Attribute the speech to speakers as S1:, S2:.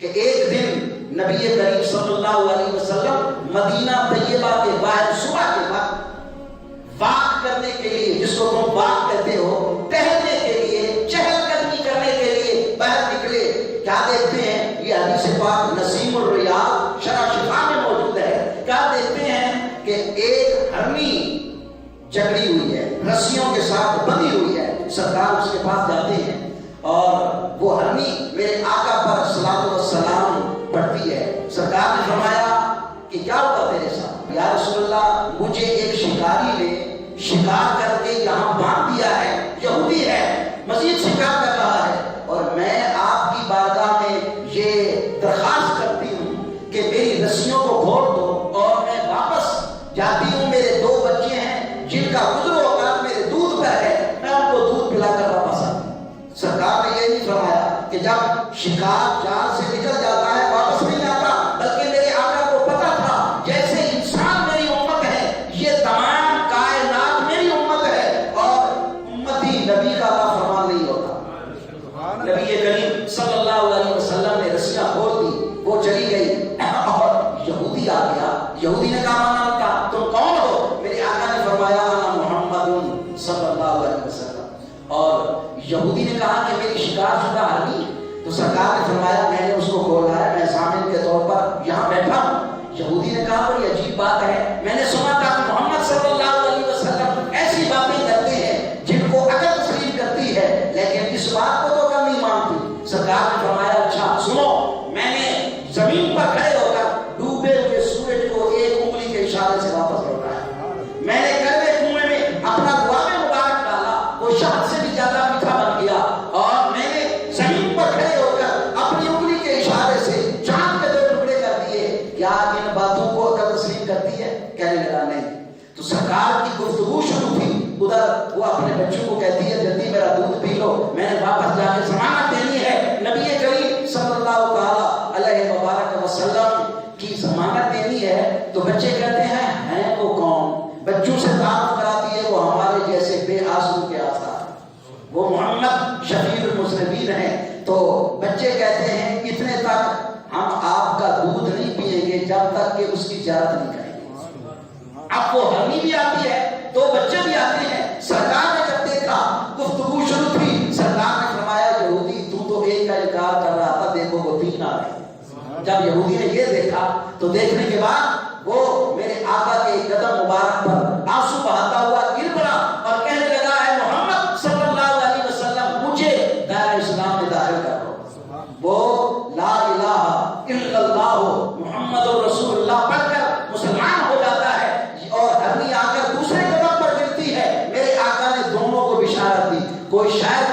S1: کہ ایک دن نبی کریم صلی اللہ علیہ وسلم مدینہ طیبہ کے باہر صبح کے وقت واک کرنے کے لیے، جس کو تم واک کہتے ہو، ٹہلنے کے لیے، چہل قدمی کرنے کے لیے باہر نکلے. کیا دیکھتے ہیں؟ یہ حدیث پاک نسیم الریاض شرح شفا میں موجود ہے. کیا دیکھتے ہیں کہ ایک ہرنی جکڑی ہوئی ہے، رسیوں کے ساتھ بندھی ہوئی ہے. سرکار اس کے پاس جاتے ہیں اور وہ ہرنی میرے آقا پر صلاۃ والسلام پڑھتی ہے. سرکار نے فرمایا کہ کیا ہوا تیرے ساتھ؟ یا رسول اللہ، مجھے ایک شکاری نے شکار کر کے یہاں باندھ دیا ہے، یہودی ہے، مزید شکار کر رہا ہے، اور میں آپ کی بارگاہ میں یہ درخواست کرتی ہوں کہ میری رسیوں کو کھول دو اور میں واپس جاتی ہوں. میرے 2 بچے ہیں جن کا گزر اوقات میرے دودھ پر ہے، میں ان کو دودھ پلا کر واپس آتی ہوں. سرکار نے یہ نہیں فرمایا کہ جب شکار جال سے نکل جاتا ہے واپس نہیں آتا، بلکہ میرے آقا کو پتا تھا جیسے انسان میری امت ہے، یہ تمام کائنات میری امت ہے، اور امتی نبی کا فرمان نہیں ہوتا. نبی کریم صلی اللہ علیہ وسلم نے رسیاں کھول دی، وہ چلی گئی، اور یہودی آ گیا. یہودی نے کہا مانا کا تم کون ہو؟ میرے آقا نے فرمایا انا محمد صلی اللہ علیہ وسلم. اور یہودی نے کہا کہ میری شکار شدہ ہرنی. تو سرکار نے فرمایا میں نے اس کو کھولا ہے، میں ضامن کے طور پر یہاں بیٹھا ہوں. یہودی نے کہا بڑی عجیب بات ہے، میں نے سنا تھا کہ محمد صلی اللہ علیہ وسلم ایسی باتیں کرتے ہیں جن کو عقل تسلیم کرتی ہے، لیکن اس بات کو تو کم نہیں مانتی. سرکار نے فرمایا اچھا سنو، میں نے زمین پر کھڑے ہو کر ڈوبے ہوئے سورج کو ایک انگلی کے اشارے سے واپس لوٹایا. میں نے کڑوے کنویں میں اپنا دعا مبارک ڈالا، وہ شہد سے بھی زیادہ میٹھا بن گیا، اور میں نے زمین پر کھڑے ہو کر اپنی انگلی کے اشارے سے چاند کے 2 ٹکڑے کر دیے. کیا ان باتوں کو عقل تسلیم کرتی ہے؟ کہنے لگا نہیں. تو سرکار کی گفتگو شروع تھی، ادھر وہ اپنے بچوں کو کہتی ہے جلدی میرا دودھ پی لو، میں نے واپس جا کے ضمانت دینی ہے. نبی کریم صلی اللہ علیہ وبارک وسلم کی ضمانت دینی ہے. تو بچے کہتے ہیں وہ کون؟ بچوں سے تعارف کراتی ہے، وہ ہمارے جیسے بے آزموں کے آثار، وہ محمد شفیع المذنبین ہیں. تو بچے کہتے ہیں اتنے تک ہم آپ کا دودھ نہیں پیئیں گے جب تک کہ اس کی زیارت نہیں کریں گے. اب وہ ہرنی بھی آتی ہے، 2 بچے بھی آتے ہیں. سرکار نے جب دیکھا گفتگو شروع تھی، سرکار نے فرمایا یہودی تو ایک کا انکار کر رہا تھا، دیکھو وہ 3 آ گئے. جب یہودی نے یہ دیکھا تو دیکھنے کے بعد وہ میرے آقا کے قدم مبارک پر آنسو بہاتا ہوا گر پڑا اور کہنے لگا ہے محمد صلی اللہ علیہ وسلم مجھے دائرہ اسلام میں داخل کر دو. وہ لا الہ الا اللہ محمد رسول اللہ پڑھ کر مسلمان ہو جاتا ہے، اور ہرنی آ کر دوسرے قدم پر گرتی ہے. میرے آقا نے دونوں کو بشارت دی. کوئی شاعر